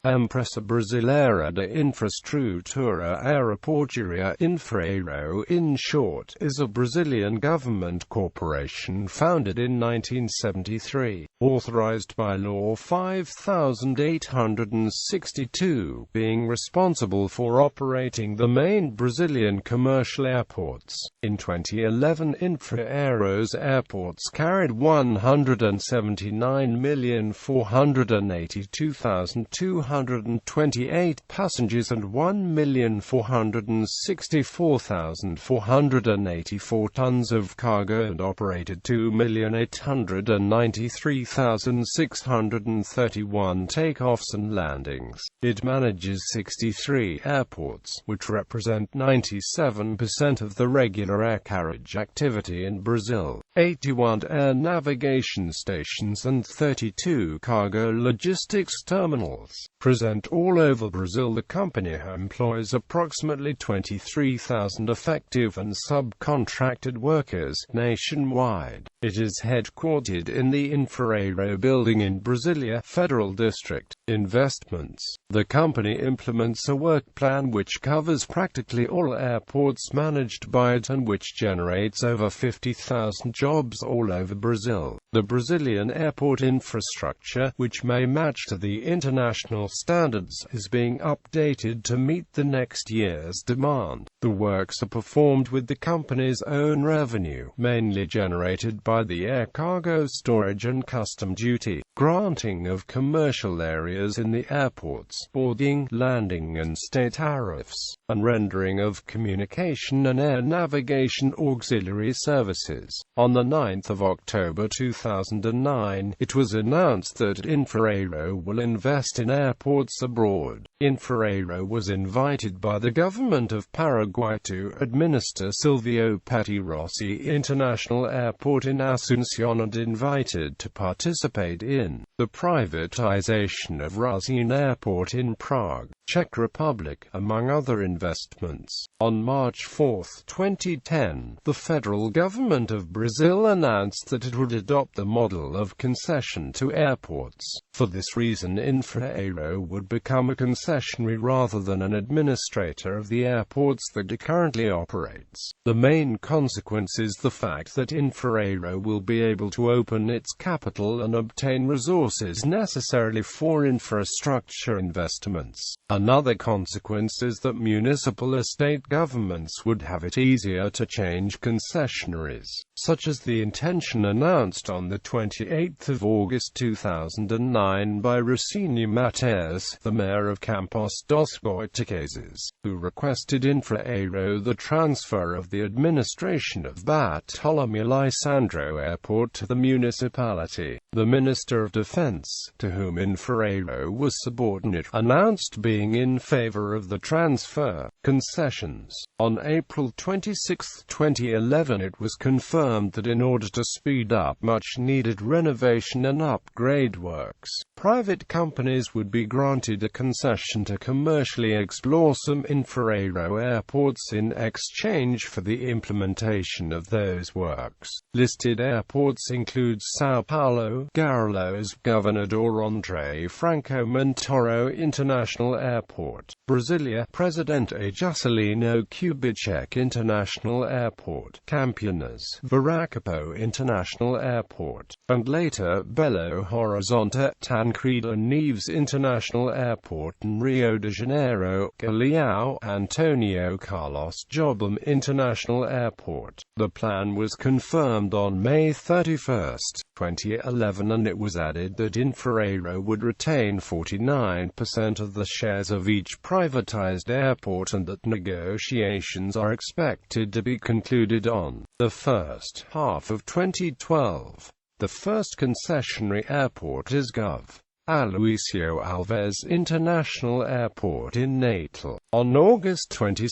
Empresa Brasileira de Infraestrutura Aeroportuária Infraero, in short, is a Brazilian government corporation founded in 1973, authorized by Law 5862, being responsible for operating the main Brazilian commercial airports. In 2011, Infraero's airports carried 179,482,228 passengers and 1,464,484 tons of cargo, and operated 2,893,631 takeoffs and landings. It manages 63 airports, which represent 97% of the regular air carriage activity in Brazil, 81 air navigation stations and 32 cargo logistics terminals. Present all over Brazil, the company employs approximately 23,000 effective and subcontracted workers nationwide. It is headquartered in the Infraero building in Brasilia Federal District. Investments. The company implements a work plan which covers practically all airports managed by it and which generates over 50,000 jobs all over Brazil. The Brazilian airport infrastructure, which may match to the international standards, is being updated to meet the next year's demand. The works are performed with the company's own revenue, mainly generated by the air cargo storage and custom duty, granting of commercial areas in the airports, boarding, landing and stay tariffs, and rendering of communication and air navigation auxiliary services. On the 9th of October 2009, it was announced that Infraero will invest in airports abroad. Infraero was invited by the government of Paraguay to administer Silvio Pettirossi International Airport in Asunción and invited to participate in the privatization of Razin Airport in Prague, Czech Republic, among other investments. On March 4, 2010, the federal government of Brazil announced that it would adopt the model of concession to airports. For this reason, Infraero would become a concessionary rather than an administrator of the airports that it currently operates. The main consequence is the fact that Infraero will be able to open its capital and obtain resources necessarily for infrastructure investments. Another consequence is that municipal or state governments would have it easier to change concessionaries, such as the intention announced on the 28th of August 2009 by Racine Mateus, the mayor of Campos dos Goitacazes, who requested Infraero the transfer of the administration of Bartolomeu Lysandro Airport to the municipality. The Minister of Defense, to whom Infraero was subordinate, announced being in favor of the transfer. Concessions. On April 26, 2011, it was confirmed that in order to speed up much-needed renovation and upgrade works, private companies would be granted a concession to commercially explore some Infraero airports in exchange for the implementation of those works. Listed airports include São Paulo, Guarulhos, Governador André Franco Montoro International Airport, Brasilia, Presidente Juscelino Kubitschek International Airport, Campinas, Viracopo International Airport, and later Belo Horizonte, Tancreda Neves International Airport and Rio de Janeiro, Galeão Antonio Carlos Jobim International Airport. The plan was confirmed on May 31, 2011, and it was added that Infraero would retain 49% of the shares of each privatized airport and that negotiations are expected to be concluded on the first half of 2012. The first concessionary airport is Gov. Aloysio Alves International Airport in Natal. On August 22,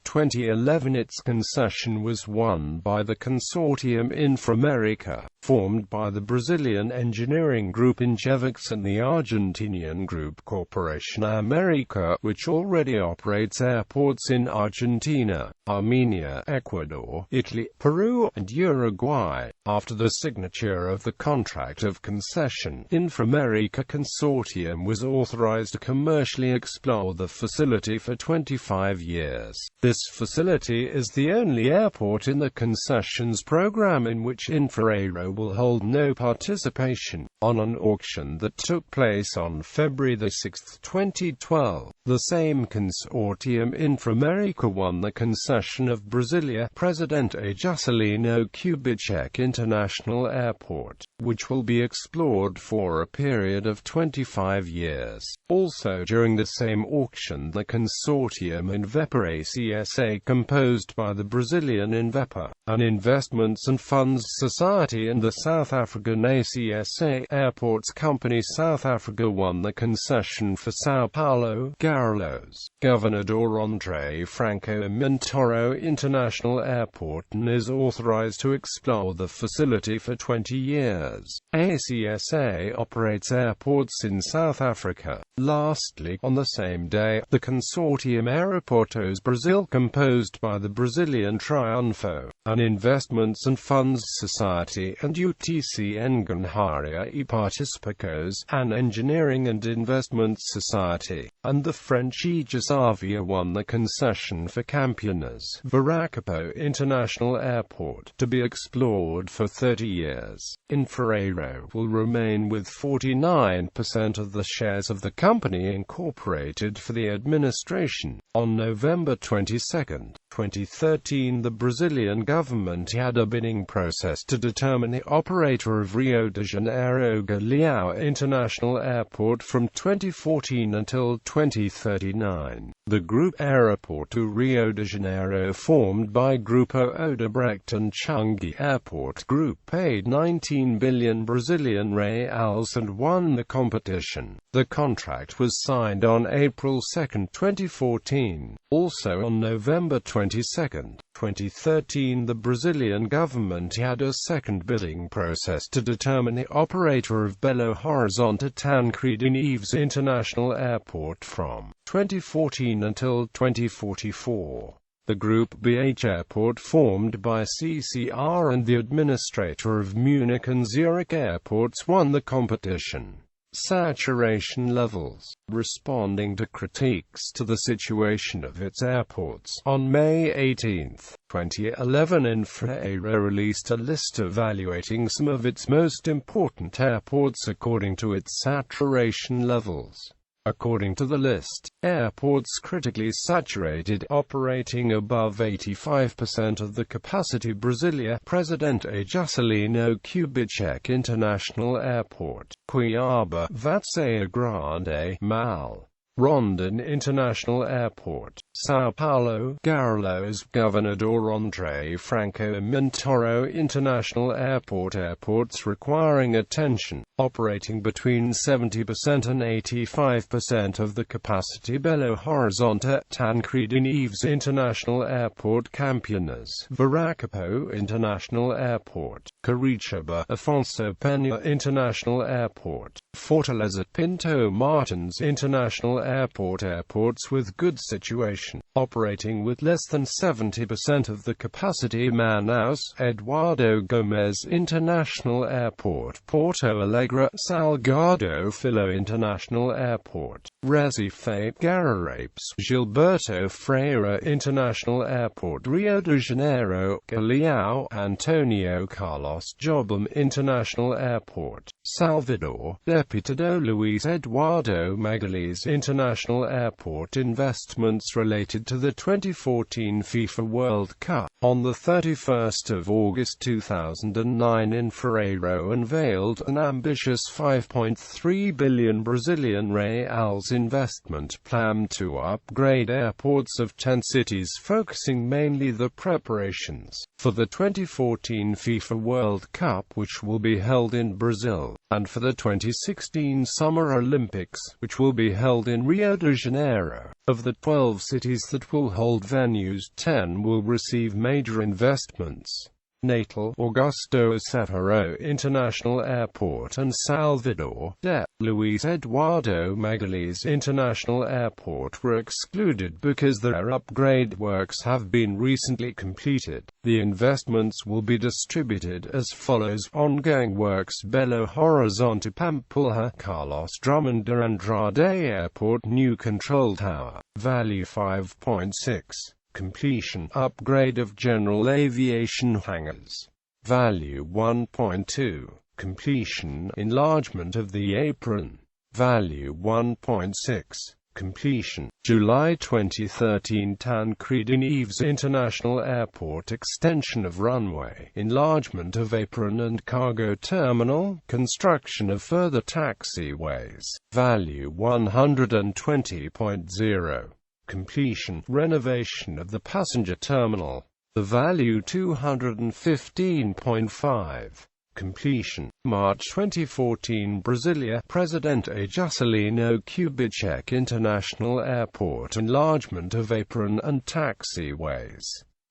2011, its concession was won by the consortium Inframerica, formed by the Brazilian engineering group Ingevix and the Argentinian group Corporación América, which already operates airports in Argentina. Armenia, Ecuador, Italy, Peru, and Uruguay. After the signature of the contract of concession, Infraamerica Consortium was authorized to commercially explore the facility for 25 years. This facility is the only airport in the concessions program in which Infraero will hold no participation. On an auction that took place on February 6, 2012, the same consortium Infraamerica won the concession of Brasileira-Present Juscelino Kubitschek International Airport, which will be explored for a period of 25 years. Also during the same auction, the consortium Infraero CSA, composed by the Brazilian Infraero, an investments and funds society, and the South African ACSA Airports Company South Africa, won the concession for São Paulo, Guarulhos, Governador André Franco Montoro International Airport, and is authorized to explore the facility for 20 years. ACSA operates airports in South Africa. Lastly, on the same day, the consortium Aeroportos Brazil, composed by the Brazilian Triunfo, an investments and funds society, and UTC Engenharia e Participações, an engineering and investments society, and the French Aegis Avia, won the concession for Campinas, Viracopo International Airport, to be explored for 30 years. Infraero will remain with 49% of the shares of the company incorporated for the administration. On November 22, 2013, the Brazilian government had a bidding process to determine the operator of Rio de Janeiro Galeão International Airport from 2014 until 2039. The Group Aeroporto Rio de Janeiro, formed by Grupo Odebrecht and Changi Airport Group, paid 19 billion Brazilian reals and won the competition. The contract was signed on April 2, 2014. Also on November 22, 2013, the Brazilian government had a second bidding process to determine the operator of Belo Horizonte Tancredo Neves International Airport from 2014 until 2044. The Group BH Airport, formed by CCR and the administrator of Munich and Zurich airports, won the competition. Saturation levels. Responding to critiques to the situation of its airports, on May 18, 2011, Infraero released a list evaluating some of its most important airports according to its saturation levels. According to the list, airports critically saturated, operating above 85% of the capacity: Brasileira-Present Juscelino Kubitschek International Airport, Cuiabá, Vargem Grande, Mal. Rondon International Airport, São Paulo, Guarulhos, Governador André Franco Montoro International Airport. Airports requiring attention, operating between 70% and 85% of the capacity: Belo Horizonte, Tancredo Neves International Airport, Campinas, Viracopo International Airport, Curitiba, Afonso Pena International Airport, Fortaleza, Pinto Martins International Airport. Airports with good situation, operating with less than 70% of the capacity: Manaus, Eduardo Gomes International Airport, Porto Alegre, Salgado Filho International Airport, Recife, Guararapes, Gilberto Freire International Airport, Rio de Janeiro, Galeão Antonio Carlos Jobim International Airport, Salvador, Deputado Luis Eduardo Magalhães International Airport. Investments related to the 2014 FIFA World Cup. On the 31st of August 2009, Infraero unveiled an ambitious 5.3 billion Brazilian reals investment plan to upgrade airports of 10 cities, focusing mainly the preparations for the 2014 FIFA World Cup, which will be held in Brazil, and for the 2016 Summer Olympics, which will be held in Rio de Janeiro. Of the 12 cities that will hold venues, 10 will receive major investments. Natal, Augusto Severo International Airport and Salvador de Luis Eduardo Magalhães International Airport were excluded because their upgrade works have been recently completed. The investments will be distributed as follows: ongoing works Belo Horizonte Pampulha Carlos Drummond de Andrade Airport new control tower, value 5.6. Completion, upgrade of general aviation hangars, value 1.2. Completion, enlargement of the apron, value 1.6. Completion, July 2013 Tancredo Neves International Airport extension of runway, enlargement of apron and cargo terminal, construction of further taxiways, value 120.0. Completion, renovation of the passenger terminal, the value 215.5. Completion, March 2014 Brasileira Presidente Juscelino Kubitschek International Airport enlargement of apron and taxiways,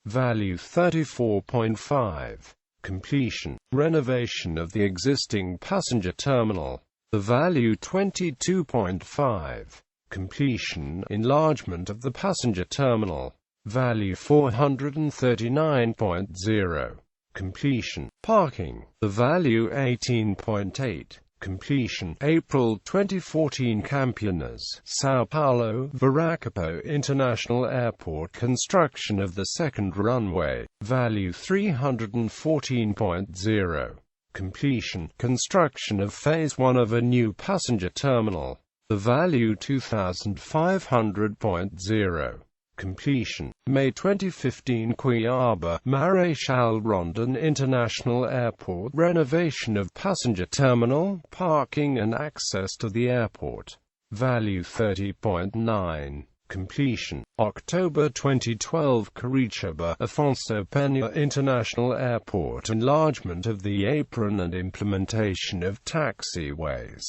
value 34.5. Completion, renovation of the existing passenger terminal, the value 22.5. Completion, enlargement of the passenger terminal, value 439.0. Completion, parking, the value 18.8. Completion, April 2014 Campinas, São Paulo, Viracopo International Airport construction of the second runway, value 314.0. Completion, construction of Phase 1 of a new passenger terminal, the value 2,500.0. Completion, May 2015 Cuiabá, Marechal Rondon International Airport renovation of passenger terminal, parking and access to the airport, value 30.9. Completion, October 2012 Curitiba, Afonso Pena International Airport enlargement of the apron and implementation of taxiways,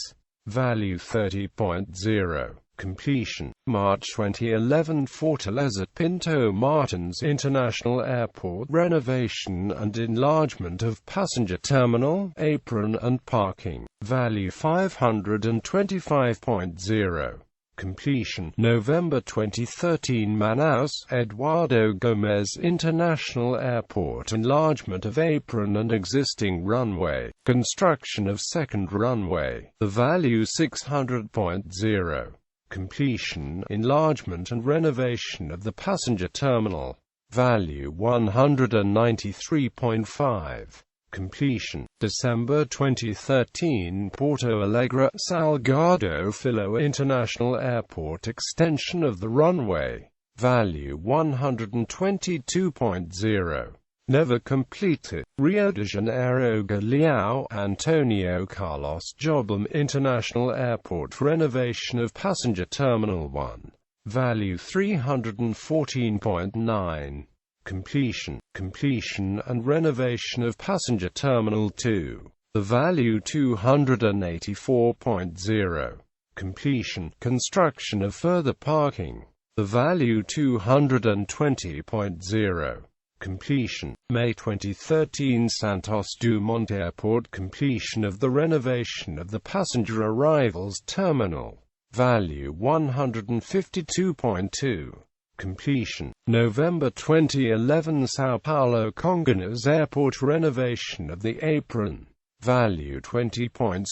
value 30.0. Completion, March 2011 Fortaleza Pinto Martins International Airport renovation and enlargement of passenger terminal, apron and parking, value 525.0. Completion, November 2013 Manaus, Eduardo Gomes International Airport enlargement of apron and existing runway, construction of second runway, the value 600.0. Completion, enlargement and renovation of the passenger terminal, value 193.5. Completion, December 2013 Porto Alegre, Salgado Filho International Airport extension of the runway, value 122.0. Never completed, Rio de Janeiro Galeão Antonio Carlos Jobim International Airport renovation of passenger terminal 1, value 314.9. Completion, completion and renovation of passenger terminal 2, the value 284.0. Completion, construction of further parking, the value 220.0. Completion, May 2013 Santos Dumont Airport completion of the renovation of the passenger arrivals terminal, value 152.2. Completion, November 2011 São Paulo Congonhas Airport renovation of the apron, value 20.6.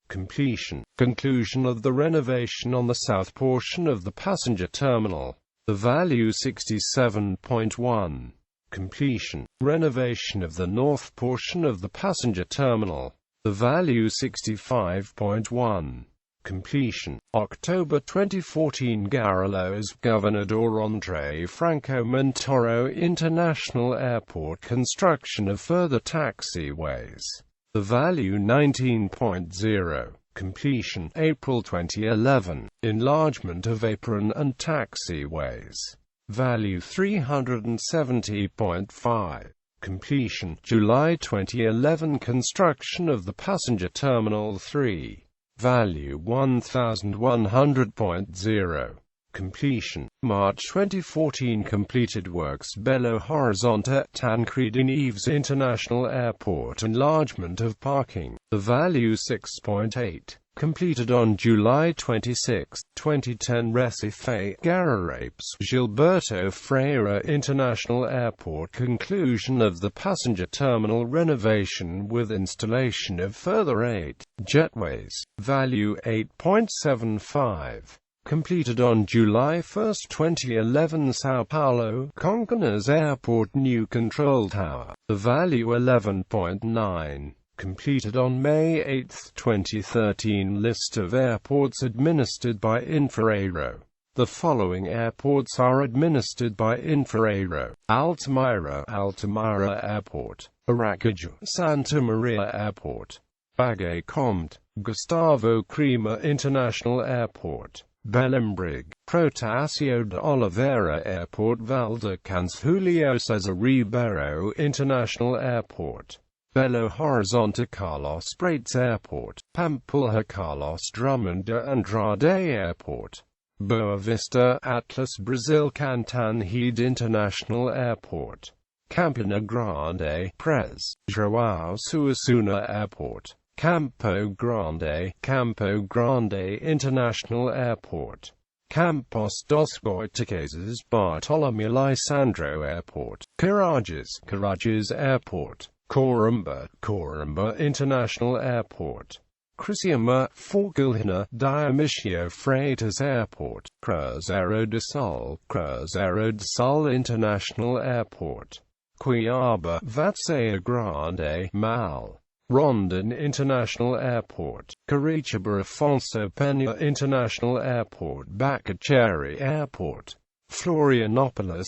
Completion, conclusion of the renovation on the south portion of the passenger terminal, the value 67.1. Completion, renovation of the north portion of the passenger terminal, the value 65.1. Completion, October 2014 Guarulhos Governador André Franco Montoro International Airport construction of further taxiways, the value 19.0. Completion, April 2011, enlargement of apron and taxiways, value 370.5. Completion, July 2011 construction of the passenger terminal 3, value 1100.0. completion. March 2014 completed works Belo Horizonte Tancredi Neves International Airport enlargement of parking. The value 6.8. Completed on July 26, 2010. Recife Guararapes Gilberto Freire International Airport conclusion of the passenger terminal renovation with installation of further 8 jetways. Value 8.75. Completed on July 1, 2011. São Paulo Congonhas Airport new control tower. The value 11.9. Completed on May 8, 2013. List of airports administered by Infraero. The following airports are administered by Infraero: Altamira Airport, Aracaju, Santa Maria Airport, Bagué Comte, Gustavo Crema International Airport, Belembrig, Protásio de Oliveira Airport, Valdecans Julio César Ribeiro International Airport, Belo Horizonte Carlos Prates Airport, Pampulha Carlos Drummond de Andrade Airport, Boa Vista Atlas Brazil Cantanhede International Airport, Campina Grande Pres, João Suassuna Airport, Campo Grande International Airport, Campos dos Goitacazes Bartolomé Lysandro Airport, Carrages Airport, Corumbá International Airport, Criciúma, Forquilhena, Dionísio Freitas Airport, Cruzeiro de Sul International Airport, Cuiabá, Vatsaia Grande, Mal, Rondon International Airport, Curitiba Afonso Pena International Airport, Bacaxeri Airport, Florianópolis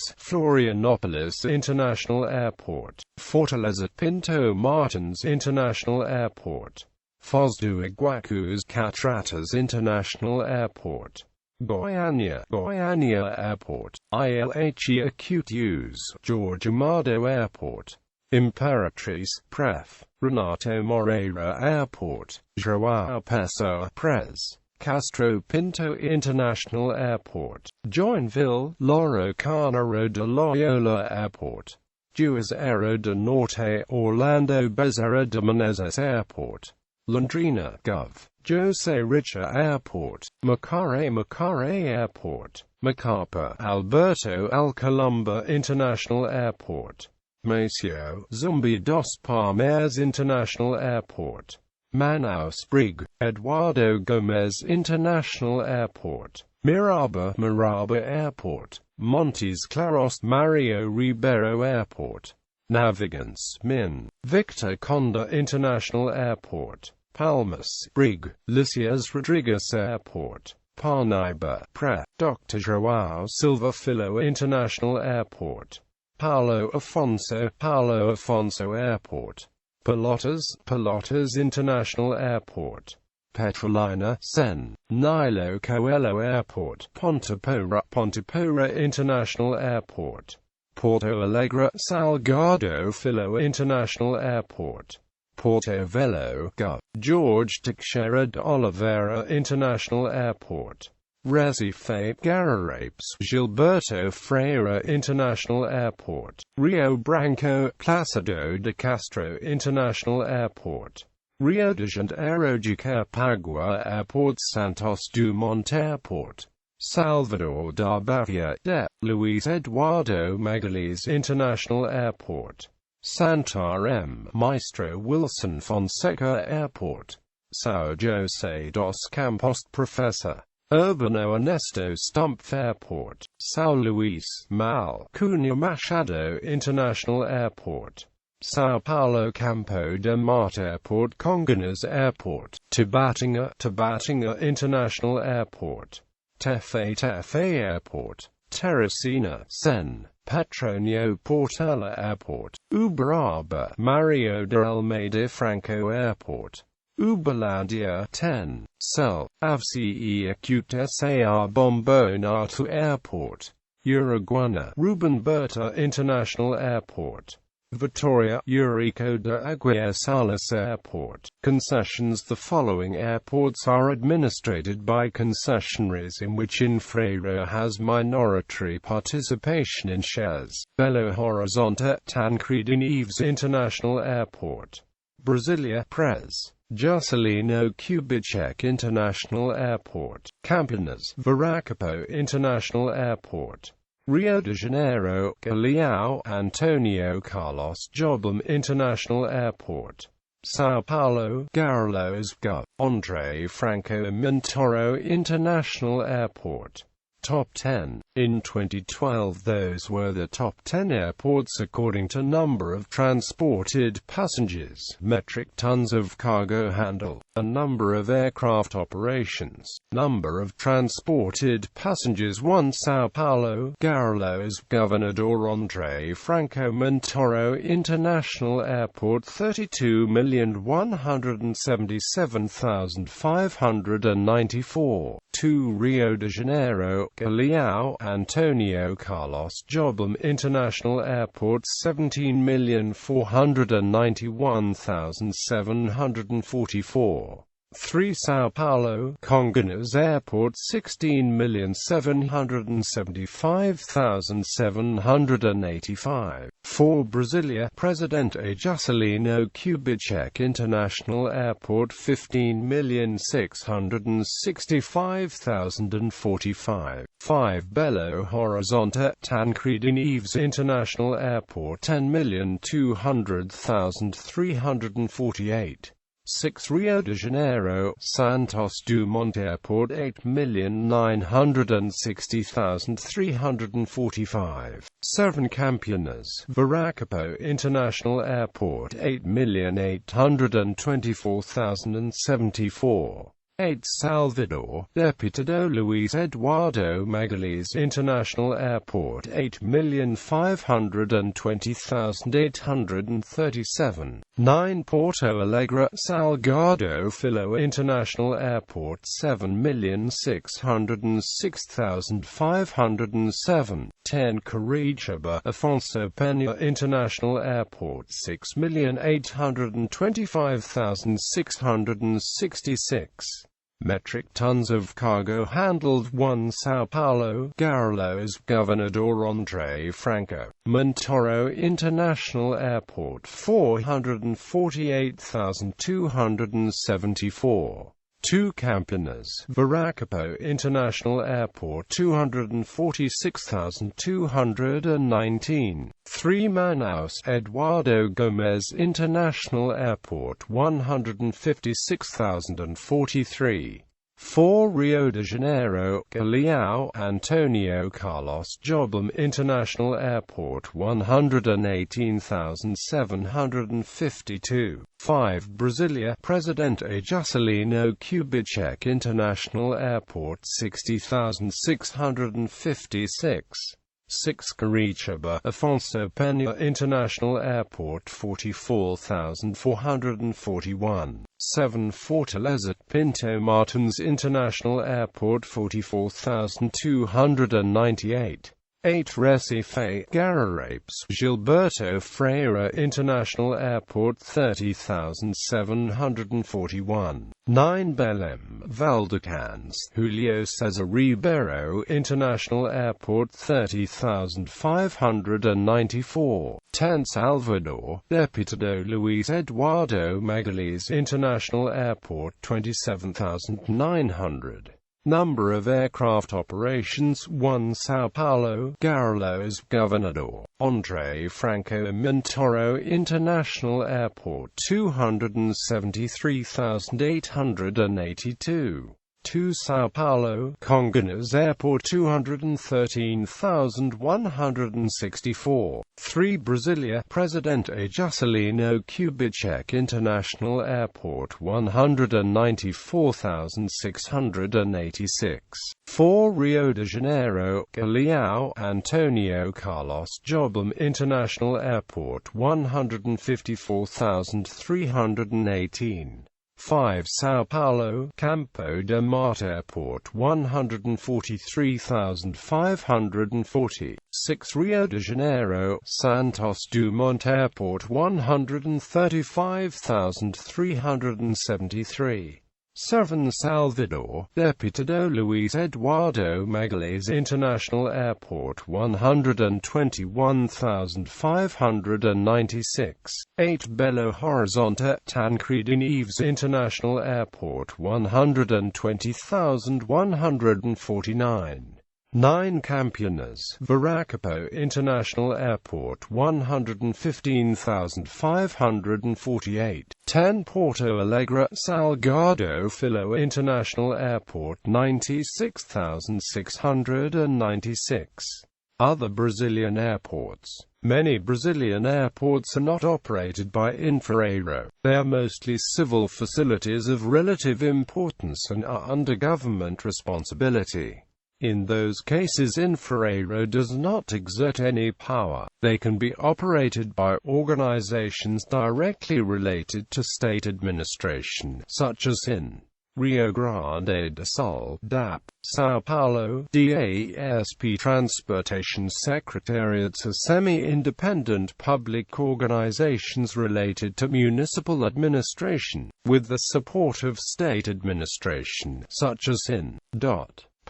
International Airport, Fortaleza Pinto Martins International Airport, Foz do Iguaçu's Cataratas International Airport, Goiânia Airport, ILHE Acute Use, Jorge Amado Airport, Imperatriz, Pref, Renato Moreira Airport, João Pessoa Pres, Castro Pinto International Airport, Joinville, Loro Carneiro de Loyola Airport, Juazeiro do Norte, Orlando Bezerra de Menezes Airport, Londrina, Gov. José Richa Airport, Macaé Airport, Macapa, Alberto Alcalumba International Airport, Maceió, Zumbi dos Palmares International Airport, Manaus Brig, Eduardo Gomes International Airport, Maraba Airport, Montes Claros Mario Ribeiro Airport, Navegantes, Min, Victor Conde International Airport, Palmas Brig, Lycias Rodrigues Airport, Parnaíba, Pré, Dr. João Silva Filho International Airport, Paulo Afonso Airport, Pelotas International Airport, Petrolina, Sen, Nilo Coelho Airport, Pontepora International Airport, Porto Alegre, Salgado Filho International Airport, Porto Velho, Gov. Jorge Teixeira de Oliveira International Airport, Recife, Guararapes, Gilberto Freire International Airport, Rio Branco, Plácido de Castro International Airport, Rio de Janeiro de Capagua Airport, Santos Dumont Airport, Salvador da Bahia, Luiz Eduardo Magalhães International Airport, Santarém, Maestro Wilson Fonseca Airport, São José dos Campos Professor Urbano Ernesto Stumpf Airport, São Luís, Mal, Cunha Machado International Airport, São Paulo Campo de Marte Airport, Congonhas Airport, Tabatinga International Airport, Tefe Airport, Teresina, Sen, Petronio Portela Airport, Uberaba, Mario de Almeida Franco Airport, Uberlandia 10, Cell, Avce Acute Sar Bombonato Airport, Uruguana, Ruben Berta International Airport, Vitória, Eurico de Aguiar Salas Airport. Concessions. The following airports are administered by concessionaries in which Infraero has minority participation in shares: Belo Horizonte, Tancredi Neves International Airport; Brasilia, Pres. Juscelino Kubitschek International Airport; Campinas, Viracopo International Airport; Rio de Janeiro, Galeão Antonio Carlos Jobim International Airport; São Paulo, Guarulhos Gov. André Franco Montoro International Airport. Top 10. In 2012, those were the top 10 airports according to number of transported passengers, metric tons of cargo handled, and number of aircraft operations. Number of transported passengers: 1. São Paulo, Guarulhos, Governador André Franco Montoro International Airport, 32,177,594. 2. Rio de Janeiro, Galeão Antonio Carlos Jobim International Airport, 17,491,744. 3. São Paulo, Congonhas Airport, 16,775,785. 4. Brasilia, Presidente Juscelino Kubitschek International Airport, 15,665,045. 5. Belo Horizonte, Tancredi Neves International Airport, 10,200,348. 6. Rio de Janeiro, Santos Dumont Airport, 8,960,345. 7. Campinas, Viracopo International Airport, 8,824,074. 8. Salvador, Deputado Luis Eduardo Magalhães International Airport, 8,520,837. 9. Porto Alegre, Salgado Filho International Airport, 7,606,507. 10. Curitiba, Afonso Pena International Airport, 6,825,666. Metric tons of cargo handled. 1. São Paulo, Guarulhos, Governador André Franco Montoro International Airport, 448,274. 2. Campinas, Viracopo International Airport, 246,219. 3. Manaus, Eduardo Gomes International Airport, 156,043. 4. Rio de Janeiro, Galeão Antonio Carlos Jobim International Airport, 118,752. 5. Brasilia, Presidente Juscelino Kubitschek International Airport, 60,656. 6. Curitiba, Afonso Pena International Airport, 44,441. 7. Fortaleza, Pinto Martins International Airport, 44,298. 8. Recife, Guararapes, Gilberto Freire International Airport, 30,741. 9. Belém, Valdecanes, Julio Cesar Ribeiro International Airport, 30,594. 10. Salvador, Deputado Luis Eduardo Magalhães International Airport, 27,900. Number of aircraft operations: 1. São Paulo, Guarulhos, Governador André Franco Montoro International Airport, 273,882. 2. São Paulo, Congonhas Airport, 213,164. 3. Brasilia, Presidente Juscelino Kubitschek International Airport, 194,686. 4. Rio de Janeiro, Galeão Antonio Carlos Jobim International Airport, 154,318. 5. São Paulo, Campo de Marte Airport 143,540. 6. Rio de Janeiro, Santos Dumont Airport 135,373. 7. Salvador, Deputado Luis Eduardo Magalhães International Airport 121,596. 8. Belo Horizonte, Tancredo Neves International Airport 120,149. 9. Campinas, Viracopo International Airport 115,548. 10. Porto Alegre, Salgado Filho International Airport 96,696. Other Brazilian airports. Many Brazilian airports are not operated by Infraero. They are mostly civil facilities of relative importance and are under government responsibility. In those cases Infraero does not exert any power. They can be operated by organizations directly related to state administration, such as in Rio Grande do Sul, DAP, São Paulo, DASP. Transportation Secretariats are semi-independent public organizations related to municipal administration, with the support of state administration, such as in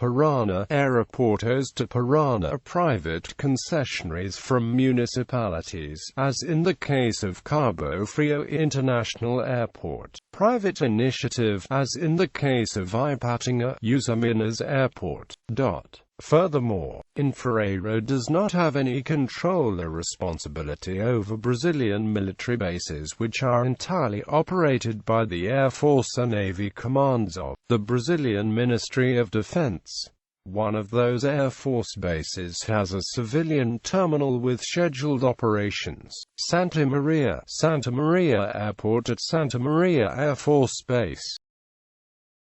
Parana. Aeroportos de Parana are private concessionaries from municipalities, as in the case of Cabo Frio International Airport. Private initiative, as in the case of Ipatinga Usiminas Airport. Furthermore, Infraero does not have any control or responsibility over Brazilian military bases, which are entirely operated by the Air Force and Navy commands of the Brazilian Ministry of Defense. One of those Air Force bases has a civilian terminal with scheduled operations. Santa Maria Airport at Santa Maria Air Force Base.